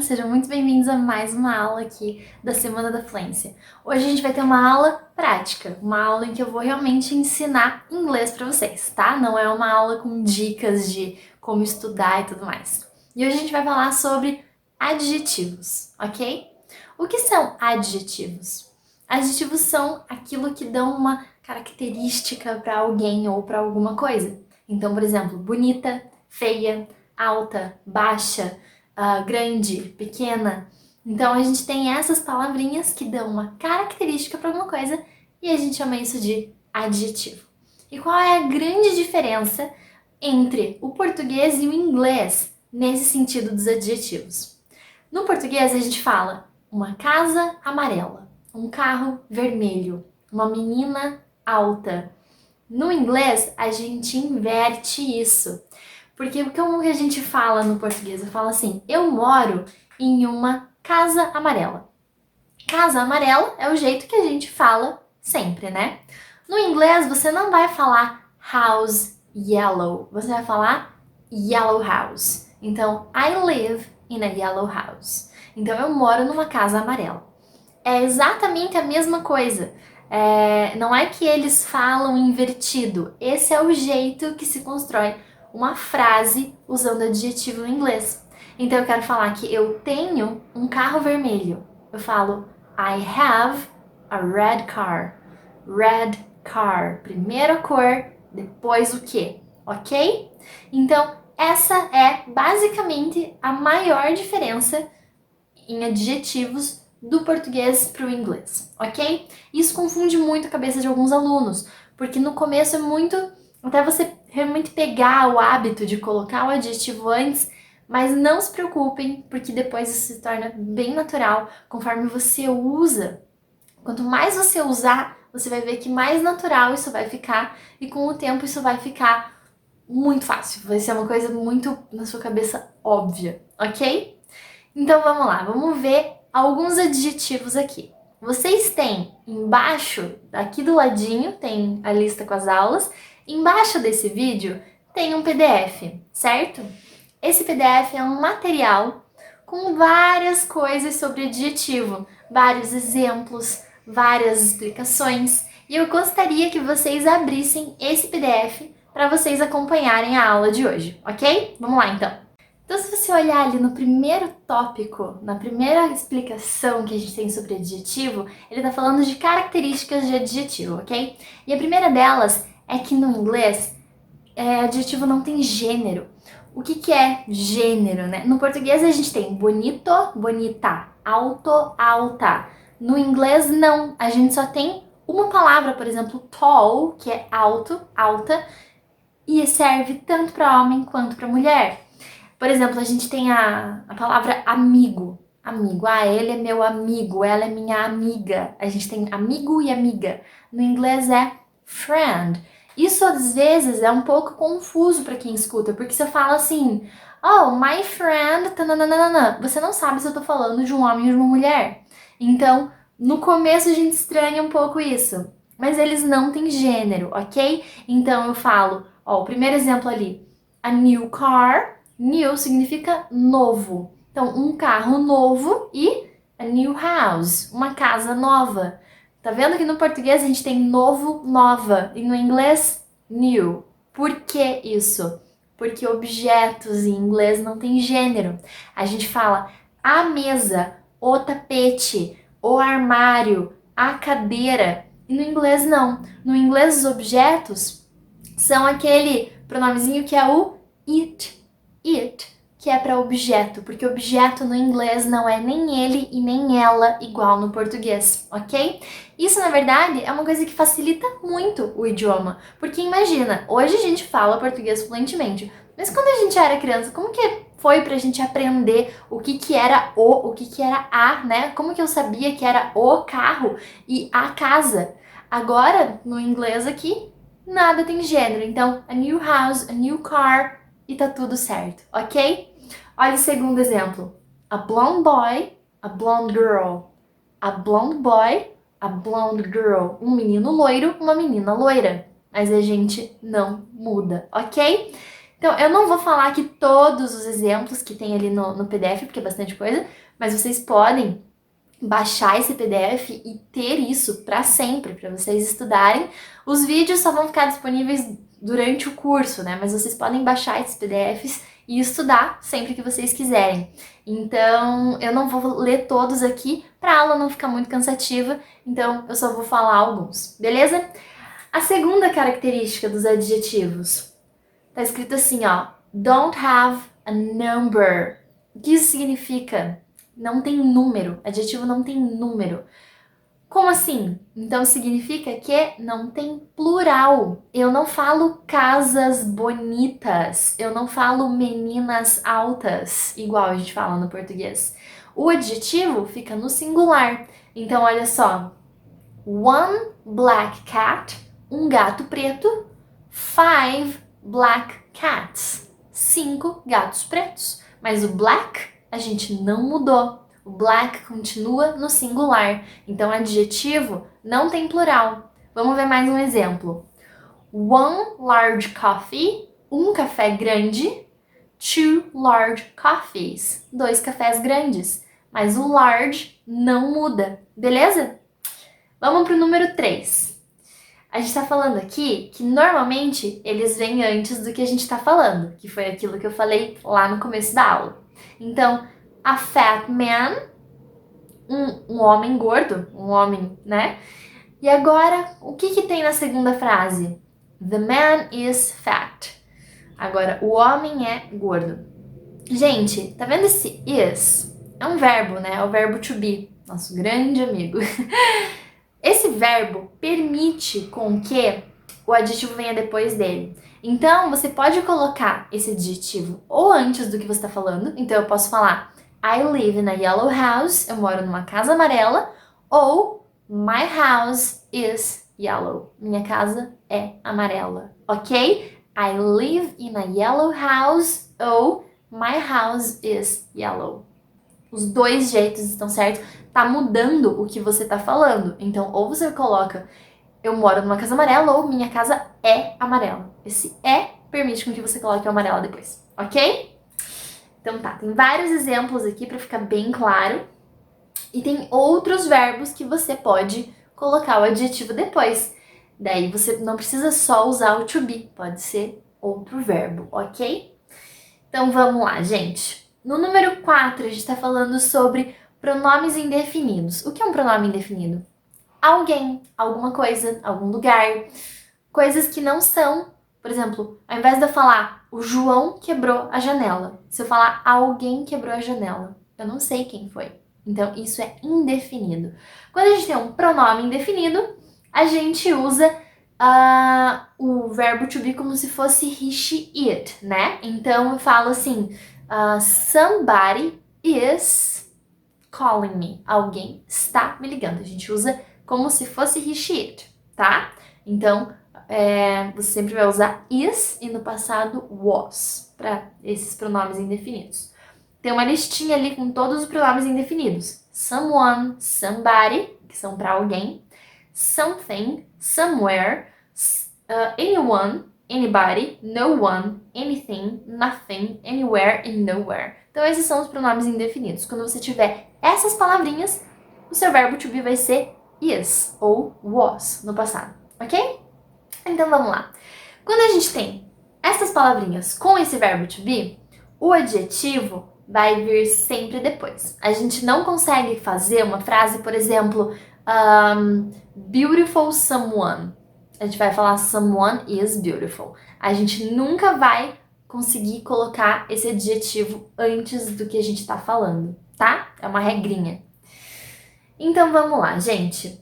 Sejam muito bem-vindos a mais uma aula aqui da Semana da Fluência. Hoje a gente vai ter uma aula prática, uma aula em que eu vou realmente ensinar inglês para vocês, tá? Não é uma aula com dicas de como estudar e tudo mais. E hoje a gente vai falar sobre adjetivos, ok? O que são adjetivos? Adjetivos são aquilo que dão uma característica para alguém ou para alguma coisa. Então, por exemplo, bonita, feia, alta, baixa, grande, pequena. Então a gente tem essas palavrinhas que dão uma característica para alguma coisa e a gente chama isso de adjetivo. E qual é a grande diferença entre o português e o inglês nesse sentido dos adjetivos? No português a gente fala uma casa amarela, um carro vermelho, uma menina alta. No inglês a gente inverte isso. Porque como que a gente fala no português? Eu falo assim, eu moro em uma casa amarela. Casa amarela é o jeito que a gente fala sempre, né? No inglês você não vai falar house yellow, você vai falar yellow house. Então, I live in a yellow house. Então, eu moro numa casa amarela. É exatamente a mesma coisa. Não é que eles falam invertido. Esse é o jeito que se constrói uma frase usando adjetivo em inglês. Então eu quero falar que eu tenho um carro vermelho. Eu falo I have a red car. Red car. Primeiro a cor, depois o que, ok? Então essa é basicamente a maior diferença em adjetivos do português para o inglês, ok? Isso confunde muito a cabeça de alguns alunos, porque no começo é muito até você realmente pegar o hábito de colocar o adjetivo antes, mas não se preocupem, porque depois isso se torna bem natural conforme você usa. Quanto mais você usar, você vai ver que mais natural isso vai ficar e com o tempo isso vai ficar muito fácil, vai ser uma coisa muito na sua cabeça óbvia, ok? Então vamos lá, vamos ver alguns adjetivos aqui. Vocês têm embaixo, aqui do ladinho, tem a lista com as aulas. Embaixo desse vídeo tem um PDF, certo? Esse PDF é um material com várias coisas sobre adjetivo, vários exemplos, várias explicações. E eu gostaria que vocês abrissem esse PDF para vocês acompanharem a aula de hoje, ok? Vamos lá então. Então, se você olhar ali no primeiro tópico, na primeira explicação que a gente tem sobre adjetivo, ele está falando de características de adjetivo, ok? E a primeira delas é que no inglês, adjetivo não tem gênero. O que é gênero, né? No português a gente tem bonito, bonita, alto, alta. No inglês não, a gente só tem uma palavra, por exemplo, tall, que é alto, alta, e serve tanto para homem quanto para mulher. Por exemplo, a gente tem a palavra amigo. Amigo. Ele é meu amigo, ela é minha amiga. A gente tem amigo e amiga. No inglês é friend. Isso às vezes é um pouco confuso para quem escuta, porque você fala assim, oh, my friend, tananana. Você não sabe se eu tô falando de um homem ou de uma mulher. Então, no começo a gente estranha um pouco isso. Mas eles não têm gênero, ok? Então eu falo, ó, o primeiro exemplo ali, a new car. New significa novo. Então, um carro novo e a new house, uma casa nova. Tá vendo que no português a gente tem novo, nova, e no inglês, new. Por que isso? Porque objetos em inglês não tem gênero. A gente fala a mesa, o tapete, o armário, a cadeira. E no inglês não. No inglês os objetos são aquele pronomezinho que é o it. It, que é para objeto, porque objeto no inglês não é nem ele e nem ela igual no português, ok? Isso, na verdade, é uma coisa que facilita muito o idioma, porque imagina, hoje a gente fala português fluentemente, mas quando a gente era criança, como que foi pra gente aprender o que era o que era a, né? Como que eu sabia que era o carro e a casa? Agora, no inglês aqui, nada tem gênero, então a new house, a new car, e tá tudo certo, ok? Olha o segundo exemplo. A blonde boy, a blonde girl. A blonde boy, a blonde girl. Um menino loiro, uma menina loira. Mas a gente não muda, ok? Então, eu não vou falar aqui todos os exemplos que tem ali no PDF, porque é bastante coisa, mas vocês podem baixar esse PDF e ter isso para sempre, para vocês estudarem. Os vídeos só vão ficar disponíveis durante o curso, né? Mas vocês podem baixar esses PDFs e estudar sempre que vocês quiserem. Então, eu não vou ler todos aqui para a aula não ficar muito cansativa, então eu só vou falar alguns, beleza? A segunda característica dos adjetivos tá escrito assim, ó, don't have a number. O que isso significa? Não tem número. Adjetivo não tem número. Como assim? Então significa que não tem plural. Eu não falo casas bonitas. Eu não falo meninas altas, igual a gente fala no português. O adjetivo fica no singular. Então olha só. One black cat, um gato preto. 5 black cats, 5 gatos pretos. Mas o black a gente não mudou. O black continua no singular. Então, adjetivo não tem plural. Vamos ver mais um exemplo. One large coffee, um café grande. 2 large coffees, 2 cafés grandes. Mas o large não muda, beleza? Vamos para o número 3. A gente está falando aqui que normalmente eles vêm antes do que a gente está falando, que foi aquilo que eu falei lá no começo da aula. Então, a fat man, um homem gordo, um homem, né? E agora, o que tem na segunda frase? The man is fat. Agora, o homem é gordo. Gente, tá vendo esse is? É um verbo, né? É o verbo to be, nosso grande amigo. Esse verbo permite com que o adjetivo venha depois dele. Então, você pode colocar esse adjetivo ou antes do que você está falando. Então, eu posso falar I live in a yellow house. Eu moro numa casa amarela. Ou my house is yellow. Minha casa é amarela, ok? I live in a yellow house. Ou my house is yellow. Os dois jeitos estão certos. Tá mudando o que você tá falando. Então, ou você coloca eu moro numa casa amarela ou minha casa é amarela. Esse é permite com que você coloque o amarela depois, ok? Então tá, tem vários exemplos aqui para ficar bem claro. E tem outros verbos que você pode colocar o adjetivo depois. Daí você não precisa só usar o to be, pode ser outro verbo, ok? Então vamos lá, gente. No número 4, a gente está falando sobre pronomes indefinidos. O que é um pronome indefinido? Alguém, alguma coisa, algum lugar. Coisas que não são, por exemplo, ao invés de eu falar o João quebrou a janela, se eu falar alguém quebrou a janela, eu não sei quem foi. Então, isso é indefinido. Quando a gente tem um pronome indefinido, a gente usa o verbo to be como se fosse he, she, it, né? Então, eu falo assim, somebody is calling me. Alguém está me ligando. A gente usa como se fosse he, she, it, tá? Então, você sempre vai usar is e no passado was para esses pronomes indefinidos. Tem uma listinha ali com todos os pronomes indefinidos. Someone, somebody, que são para alguém. Something, somewhere. Anyone, anybody. No one, anything, nothing, anywhere e nowhere. Então, esses são os pronomes indefinidos. Quando você tiver essas palavrinhas, o seu verbo to be vai ser is ou was no passado, ok? Então, vamos lá. Quando a gente tem essas palavrinhas com esse verbo to be, o adjetivo vai vir sempre depois. A gente não consegue fazer uma frase, por exemplo, beautiful someone. A gente vai falar someone is beautiful. A gente nunca vai conseguir colocar esse adjetivo antes do que a gente tá falando, tá? É uma regrinha. Então vamos lá, gente.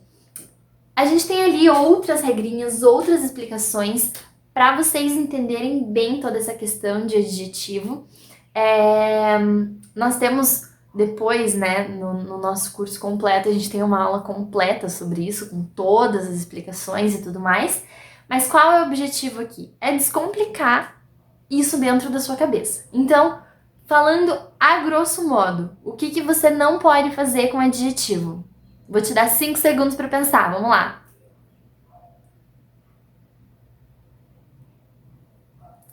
A gente tem ali outras regrinhas, outras explicações para vocês entenderem bem toda essa questão de adjetivo. Nós temos depois, né, no nosso curso completo, a gente tem uma aula completa sobre isso, com todas as explicações e tudo mais. Mas qual é o objetivo aqui? É descomplicar isso dentro da sua cabeça. Então, falando a grosso modo, o que você não pode fazer com adjetivo? Vou te dar 5 segundos para pensar, vamos lá.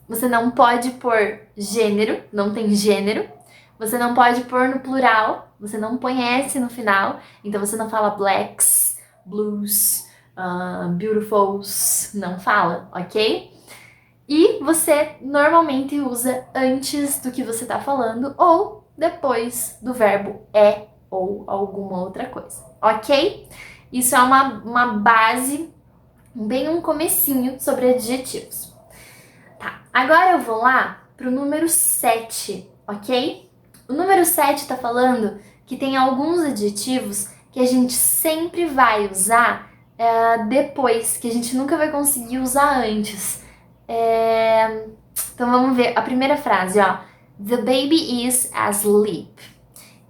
Você não pode pôr gênero, não tem gênero. Você não pode pôr no plural, você não põe S no final. Então você não fala blacks, blues, beautifuls, não fala, ok? E você normalmente usa antes do que você está falando ou depois do verbo é ou alguma outra coisa, ok? Isso é uma base, bem um comecinho sobre adjetivos. Tá, agora eu vou lá pro número 7, ok? O número 7 está falando que tem alguns adjetivos que a gente sempre vai usar depois, que a gente nunca vai conseguir usar antes. Então vamos ver a primeira frase, ó. The baby is asleep.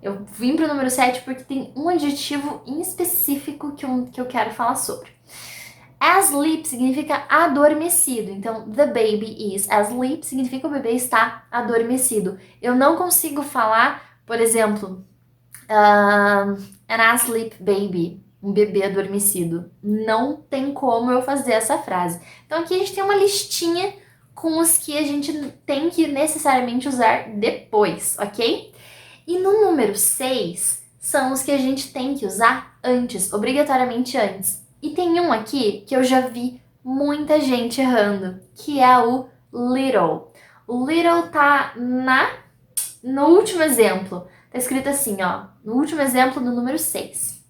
Eu vim pro número 7 porque tem um adjetivo em específico que eu quero falar sobre. Asleep significa adormecido. Então, the baby is asleep significa o bebê está adormecido. Eu não consigo falar, por exemplo, an asleep baby, um bebê adormecido. Não tem como eu fazer essa frase. Então, aqui a gente tem uma listinha com os que a gente tem que necessariamente usar depois, ok? E no número 6 são os que a gente tem que usar antes, obrigatoriamente antes. E tem um aqui que eu já vi muita gente errando, que é o little. O little tá no último exemplo. Tá escrito assim, ó, no último exemplo, no número 6.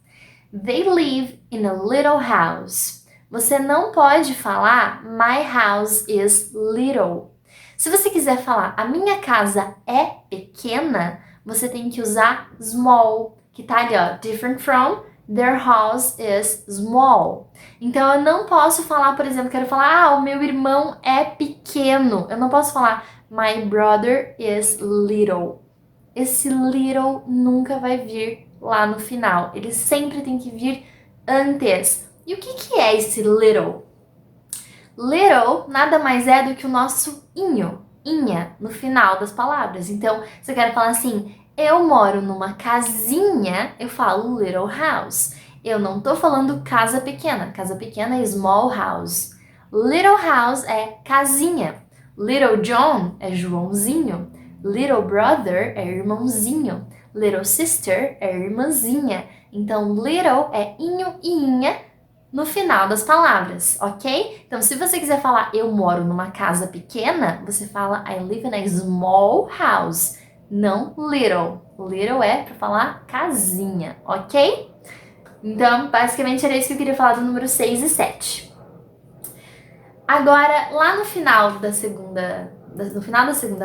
They live in a little house. Você não pode falar my house is little. Se você quiser falar a minha casa é pequena, você tem que usar small, que tá ali, ó, different from, their house is small. Então eu não posso falar, por exemplo, quero falar, o meu irmão é pequeno. Eu não posso falar my brother is little. Esse little nunca vai vir lá no final. Ele sempre tem que vir antes. E o que é esse little? Little nada mais é do que o nosso inha, no final das palavras. Então, se eu quero falar assim, eu moro numa casinha, eu falo little house. Eu não tô falando casa pequena. Casa pequena é small house. Little house é casinha. Little John é Joãozinho. Little brother é irmãozinho. Little sister é irmãzinha. Então, little é inho e inha no final das palavras, ok? Então, se você quiser falar eu moro numa casa pequena, você fala I live in a small house, não little. Little é para falar casinha, ok? Então, basicamente era isso que eu queria falar do número 6 e 7. Agora, lá no final da segunda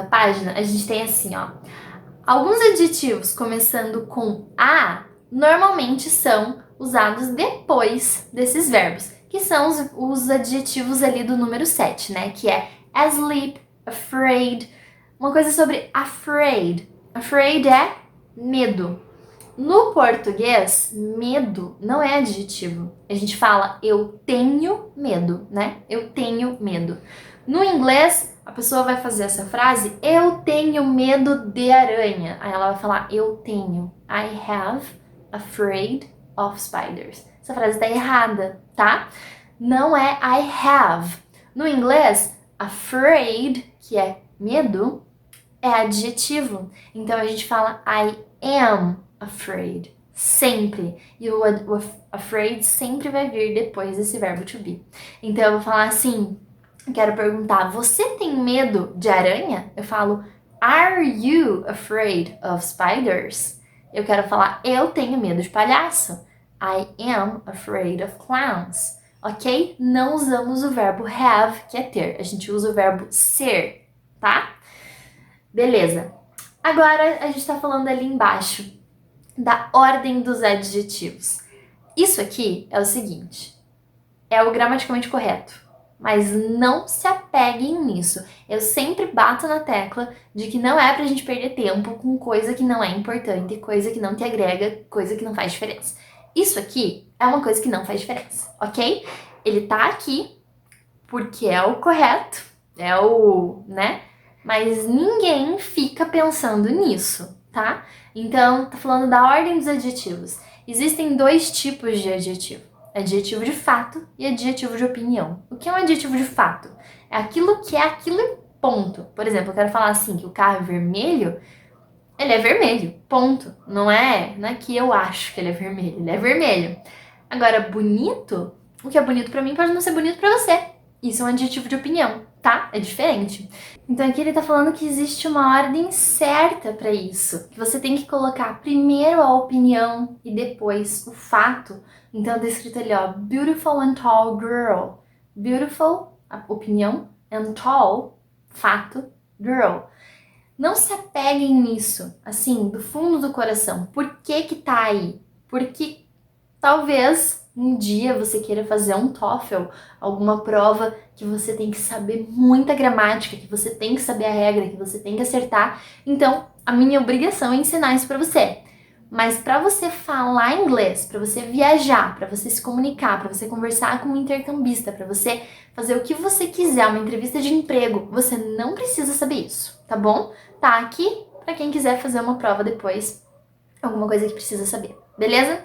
página, a gente tem assim, ó. Alguns adjetivos começando com a normalmente são usados depois desses verbos, que são os adjetivos ali do número 7, né? Que é asleep, afraid. Uma coisa sobre afraid. Afraid é medo. No português, medo não é adjetivo. A gente fala eu tenho medo, né? Eu tenho medo. No inglês, a pessoa vai fazer essa frase, eu tenho medo de aranha. Aí ela vai falar, eu tenho. I have afraid of spiders. Essa frase tá errada, tá? Não é I have. No inglês, afraid, que é medo, é adjetivo. Então a gente fala I am afraid. Sempre. E o afraid sempre vai vir depois desse verbo to be. Então eu vou falar assim, eu quero perguntar, você tem medo de aranha? Eu falo, are you afraid of spiders? Eu quero falar, eu tenho medo de palhaço. I am afraid of clowns. Ok? Não usamos o verbo have, que é ter. A gente usa o verbo ser, tá? Beleza. Agora a gente tá falando ali embaixo da ordem dos adjetivos. Isso aqui é o seguinte, é o gramaticalmente correto, mas não se apeguem nisso. Eu sempre bato na tecla de que não é pra gente perder tempo com coisa que não é importante, coisa que não te agrega, coisa que não faz diferença. Isso aqui é uma coisa que não faz diferença, ok? Ele tá aqui porque é o correto, é o, né? Mas ninguém fica pensando nisso, tá? Então, tá falando da ordem dos adjetivos. Existem dois tipos de adjetivo. Adjetivo de fato e adjetivo de opinião. O que é um adjetivo de fato? É aquilo que é aquilo ponto. Por exemplo, eu quero falar assim, que o carro é vermelho, ele é vermelho, ponto. Não é que eu acho que ele é vermelho, ele é vermelho. Agora, bonito, o que é bonito pra mim pode não ser bonito pra você. Isso é um adjetivo de opinião, tá? É diferente. Então aqui ele tá falando que existe uma ordem certa pra isso, que você tem que colocar primeiro a opinião e depois o fato. Então tá escrito ali, ó, beautiful and tall girl. Beautiful, a opinião, and tall, fato, girl. Não se apeguem nisso, assim, do fundo do coração. Por que que tá aí? Porque talvez um dia você queira fazer um TOEFL, alguma prova que você tem que saber muita gramática, que você tem que saber a regra, que você tem que acertar. Então, a minha obrigação é ensinar isso pra você. Mas para você falar inglês, para você viajar, para você se comunicar, para você conversar com um intercambista, para você fazer o que você quiser, uma entrevista de emprego, você não precisa saber isso, tá bom? Tá aqui para quem quiser fazer uma prova depois, alguma coisa que precisa saber, beleza?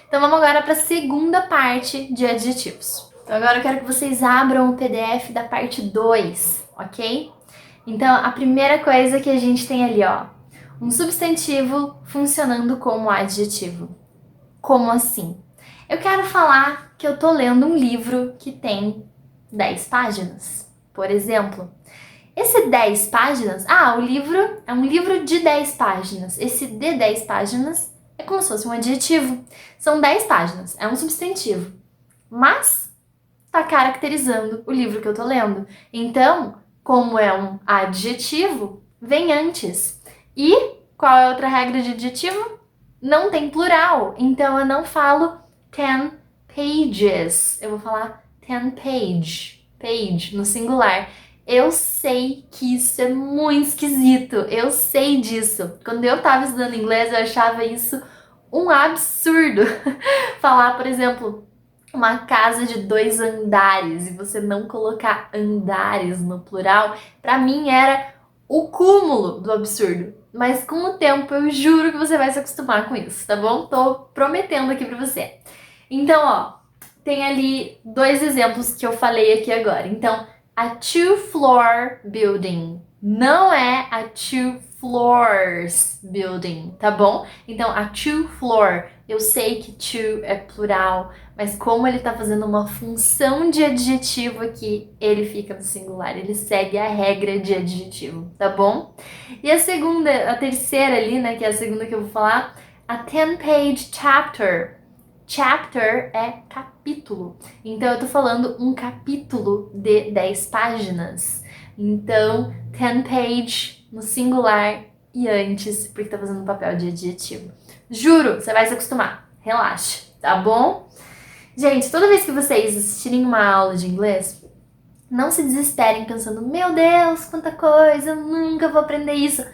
Então vamos agora para a segunda parte de adjetivos. Então agora eu quero que vocês abram o PDF da parte 2, ok? Então a primeira coisa que a gente tem ali, ó, um substantivo funcionando como adjetivo. Como assim? Eu quero falar que eu tô lendo um livro que tem 10 páginas, por exemplo. Esse 10 páginas, o livro é um livro de 10 páginas. Esse de 10 páginas é como se fosse um adjetivo. São 10 páginas, é um substantivo. Mas tá caracterizando o livro que eu tô lendo. Então, como é um adjetivo, vem antes. E qual é a outra regra de adjetivo? Não tem plural. Então eu não falo 10 pages. Eu vou falar 10 page. Page no singular. Eu sei que isso é muito esquisito. Eu sei disso. Quando eu tava estudando inglês, eu achava isso um absurdo. Falar, por exemplo, uma casa de 2 andares e você não colocar andares no plural, pra mim era o cúmulo do absurdo. Mas com o tempo eu juro que você vai se acostumar com isso, tá bom? Tô prometendo aqui pra você. Então, ó, tem ali 2 exemplos que eu falei aqui agora. Então, a two-floor building não é a two floors building, tá bom? Então, a two-floor, eu sei que two é plural, mas como ele tá fazendo uma função de adjetivo aqui, ele fica no singular, ele segue a regra de adjetivo, tá bom? E a terceira ali, né, que é a segunda que eu vou falar, a 10-page chapter. Chapter é capítulo. Então eu tô falando um capítulo de 10 páginas. Então, 10 page no singular e antes, porque tá fazendo papel de adjetivo. Juro, você vai se acostumar. Relaxa, tá bom? Gente, toda vez que vocês assistirem uma aula de inglês, não se desesperem pensando, meu Deus, quanta coisa, eu nunca vou aprender isso.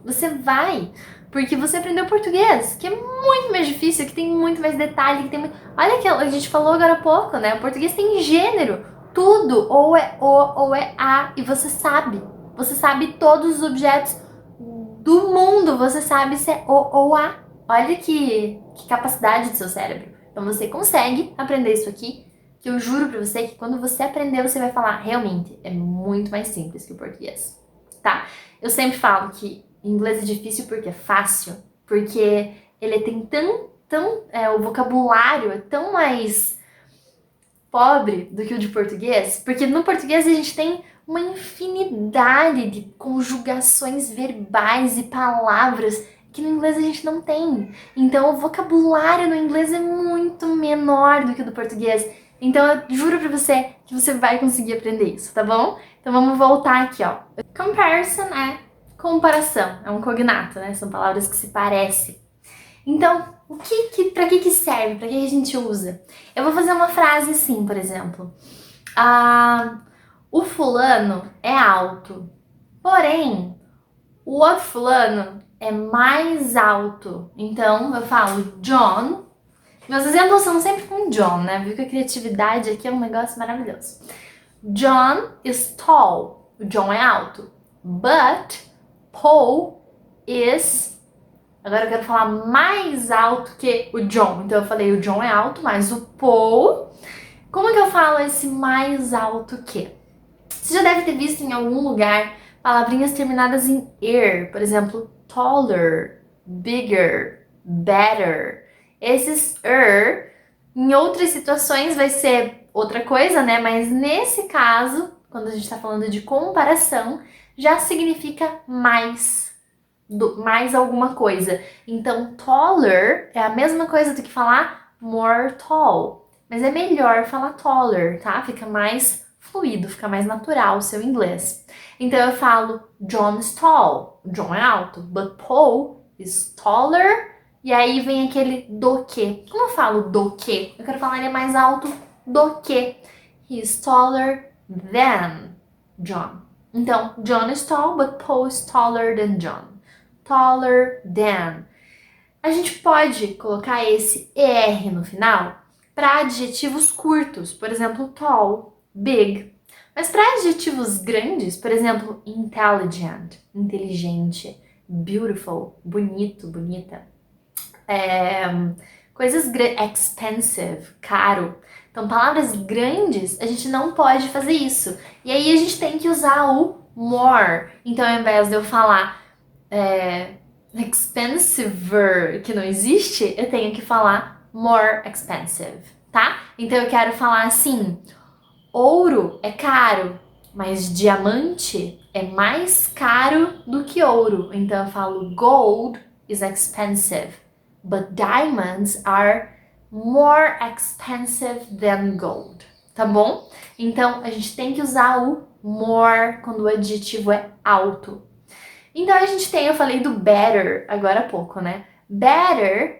Você vai, porque você aprendeu português, que é muito mais difícil, que tem muito mais detalhe, que tem muito... Olha que a gente falou agora há pouco, né? O português tem gênero, tudo, ou é o, ou é a, e você sabe. Você sabe todos os objetos do mundo, você sabe se é o ou a. Olha que capacidade do seu cérebro. Então você consegue aprender isso aqui, que eu juro pra você que quando você aprender, você vai falar, realmente, é muito mais simples que o português, tá? Eu sempre falo que inglês é difícil porque é fácil, porque ele tem o vocabulário é tão mais pobre do que o de português, porque no português a gente tem uma infinidade de conjugações verbais e palavras que no inglês a gente não tem. Então o vocabulário no inglês é muito menor do que o do português. Então eu juro pra você que você vai conseguir aprender isso, tá bom? Então vamos voltar aqui, ó. Comparison é comparação, é um cognato, né? São palavras que se parecem. Então, pra que serve? Pra que a gente usa? Eu vou fazer uma frase assim, por exemplo. O fulano é alto, porém, o outro fulano é mais alto. Então, eu falo John. Meus exemplos são sempre com John, né? Viu que a criatividade aqui é um negócio maravilhoso. John is tall. O John é alto. But Paul is... Agora eu quero falar mais alto que o John. Então eu falei o John é alto, mas o Paul... Como que eu falo esse mais alto que? Você já deve ter visto em algum lugar palavrinhas terminadas em er, por exemplo, taller, bigger, better. Esses em outras situações vai ser outra coisa, né? Mas nesse caso, quando a gente está falando de comparação, já significa mais, mais alguma coisa. Então, taller é a mesma coisa do que falar more tall. Mas é melhor falar taller, tá? Fica mais fluido, fica mais natural o seu inglês. Então eu falo John is tall. John é alto, but Paul is taller. E aí vem aquele do que. Como eu falo do que? Eu quero falar ele é mais alto do que. He is taller than John. Então, John is tall, but Paul is taller than John. Taller than. A gente pode colocar esse ER no final para adjetivos curtos, por exemplo, tall, big. Mas para adjetivos grandes, por exemplo, intelligent, inteligente, beautiful, bonito, bonita, coisas expensive, caro. Então, palavras grandes, a gente não pode fazer isso. E aí a gente tem que usar o more. Então, ao invés de eu falar expensive, que não existe, eu tenho que falar more expensive, tá? Então, eu quero falar assim, ouro é caro, mas diamante é mais caro do que ouro. Então, eu falo gold is expensive, but diamonds are more expensive than gold, tá bom? Então, a gente tem que usar o more quando o adjetivo é alto. Então, a gente tem, eu falei do better agora há pouco, né? Better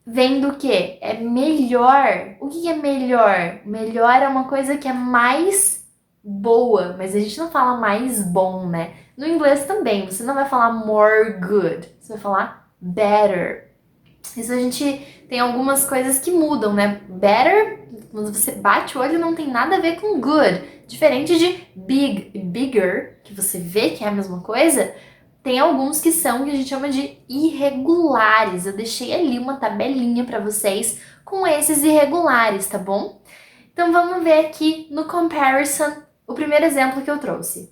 vem do quê? É melhor. O que é melhor? Melhor é uma coisa que é mais boa, mas a gente não fala mais bom, né? No inglês também, você não vai falar more good, você vai falar better. Isso a gente tem algumas coisas que mudam, né? Better, quando você bate o olho, não tem nada a ver com good. Diferente de big e bigger, que você vê que é a mesma coisa, tem alguns que são que a gente chama de irregulares. Eu deixei ali uma tabelinha para vocês com esses irregulares, tá bom? Então vamos ver aqui no comparison o primeiro exemplo que eu trouxe.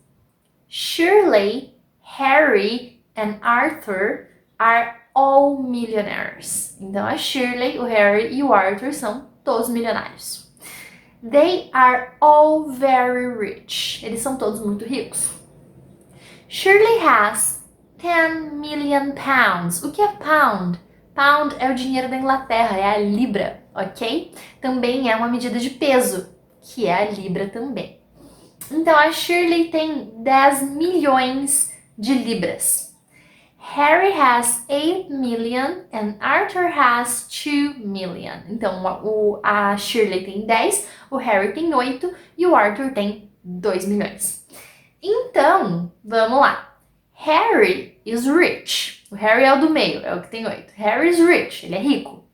Shirley, Harry and Arthur are all millionaires. Então a Shirley, o Harry e o Arthur são todos milionários. They are all very rich. Eles são todos muito ricos. Shirley has 10 million pounds. O que é pound? Pound é o dinheiro da Inglaterra, é a libra, ok? Também é uma medida de peso, que é a libra também. Então a Shirley tem 10 milhões de libras. Harry has 8 million and Arthur has 2 million. Então a Shirley tem 10, o Harry tem 8 e o Arthur tem 2 milhões. Então, vamos lá. Harry is rich. O Harry é o do meio, é o que tem 8. Harry is rich, ele é rico.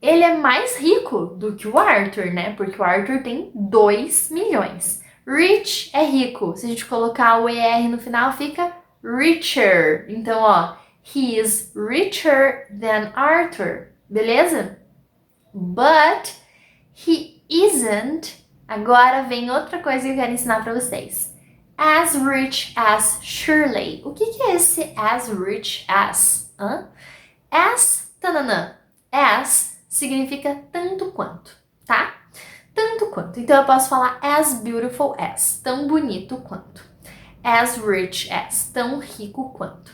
Ele é mais rico do que o Arthur, né? Porque o Arthur tem 2 milhões. Rich é rico. Se a gente colocar o ER no final, fica richer. Então, ó, he is richer than Arthur. Beleza? But he isn't. Agora vem outra coisa que eu quero ensinar pra vocês. As rich as Shirley. O que é esse as rich as? As, tananã. As significa tanto quanto, tá? Tanto quanto. Então eu posso falar as beautiful as, tão bonito quanto. As rich as, tão rico quanto.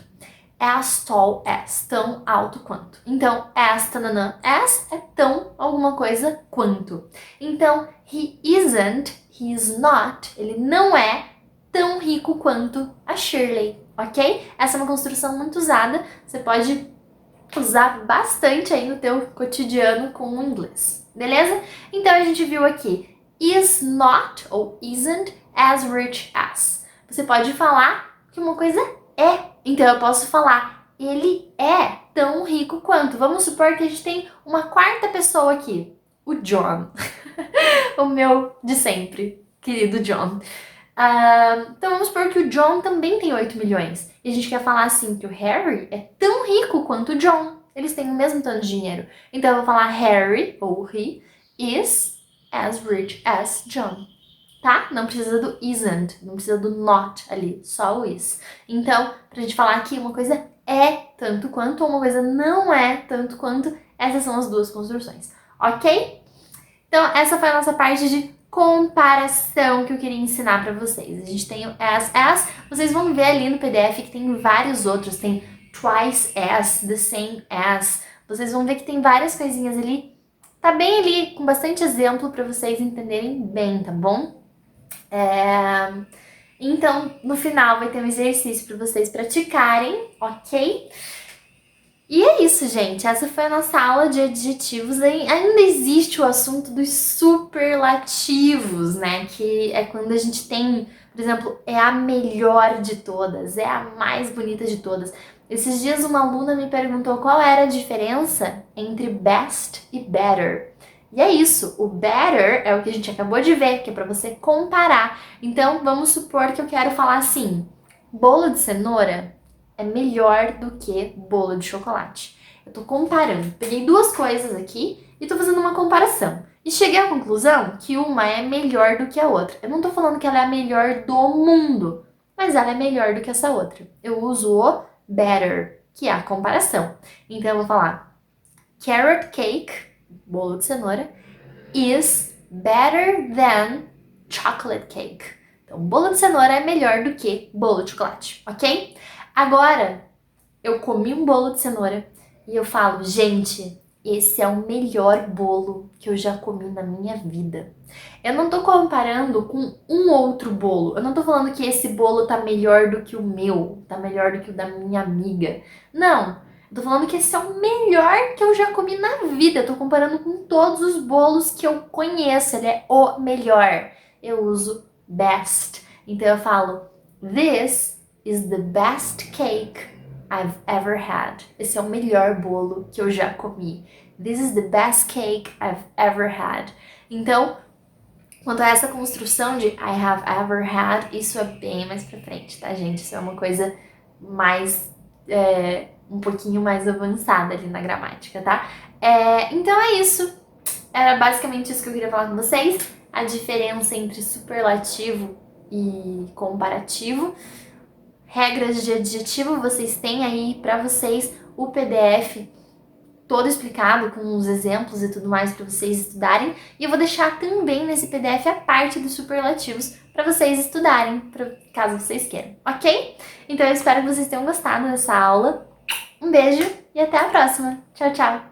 As tall as, tão alto quanto. Então, as, tananã, as é tão alguma coisa quanto. Então, he isn't, he is not, ele não é tão rico quanto a Shirley, ok? Essa é uma construção muito usada, você pode usar bastante aí no teu cotidiano com o inglês, beleza? Então a gente viu aqui is not ou isn't as rich as. Você pode falar que uma coisa é. Então eu posso falar ele é tão rico quanto. Vamos supor que a gente tem uma quarta pessoa aqui, o John, o meu de sempre, querido John. Então vamos supor que o John também tem 8 milhões. E a gente quer falar assim que o Harry é tão rico quanto o John. Eles têm o mesmo tanto de dinheiro. Então eu vou falar Harry, ou he, is as rich as John. tá? Não precisa do isn't, não precisa do not ali, só o is. Então, pra gente falar que uma coisa é tanto quanto ou uma coisa não é tanto quanto, essas são as duas construções, ok? Então, essa foi a nossa parte de comparação que eu queria ensinar pra vocês. A gente tem o as, vocês vão ver ali no PDF que tem vários outros, tem twice as, the same as. Vocês vão ver que tem várias coisinhas ali. Tá bem ali, com bastante exemplo pra vocês entenderem bem, tá bom? Então, no final vai ter um exercício para vocês praticarem, ok? E é isso, gente. Essa foi a nossa aula de adjetivos. Ainda existe o assunto dos superlativos, né? Que é quando a gente tem, por exemplo, é a melhor de todas, é a mais bonita de todas. Esses dias uma aluna me perguntou qual era a diferença entre best e better. E é isso, o better é o que a gente acabou de ver, que é para você comparar. Então, vamos supor que eu quero falar assim: bolo de cenoura é melhor do que bolo de chocolate. Eu tô comparando. Peguei duas coisas aqui e tô fazendo uma comparação. E cheguei à conclusão que uma é melhor do que a outra. Eu não tô falando que ela é a melhor do mundo, mas ela é melhor do que essa outra. Eu uso o better, que é a comparação. Então eu vou falar: carrot cake, bolo de cenoura, is better than chocolate cake. Então, bolo de cenoura é melhor do que bolo de chocolate, ok? Agora, eu comi um bolo de cenoura e eu falo, gente, esse é o melhor bolo que eu já comi na minha vida. Eu não tô comparando com um outro bolo. Eu não tô falando que esse bolo tá melhor do que o meu, tá melhor do que o da minha amiga. Não. Eu tô falando que esse é o melhor que eu já comi na vida. Eu tô comparando com todos os bolos que eu conheço. Ele é o melhor. Eu uso best. Então eu falo, this is the best cake I've ever had. Esse é o melhor bolo que eu já comi. This is the best cake I've ever had. Então, quanto a essa construção de I have ever had, isso é bem mais pra frente, tá, gente? Isso é uma coisa mais, um pouquinho mais avançada ali na gramática, tá? Então é isso. Era basicamente isso que eu queria falar com vocês. A diferença entre superlativo e comparativo. Regras de adjetivo, vocês têm aí pra vocês o PDF todo explicado com os exemplos e tudo mais para vocês estudarem. E eu vou deixar também nesse PDF a parte dos superlativos para vocês estudarem, caso vocês queiram, ok? Então eu espero que vocês tenham gostado dessa aula. Um beijo e até a próxima. Tchau, tchau!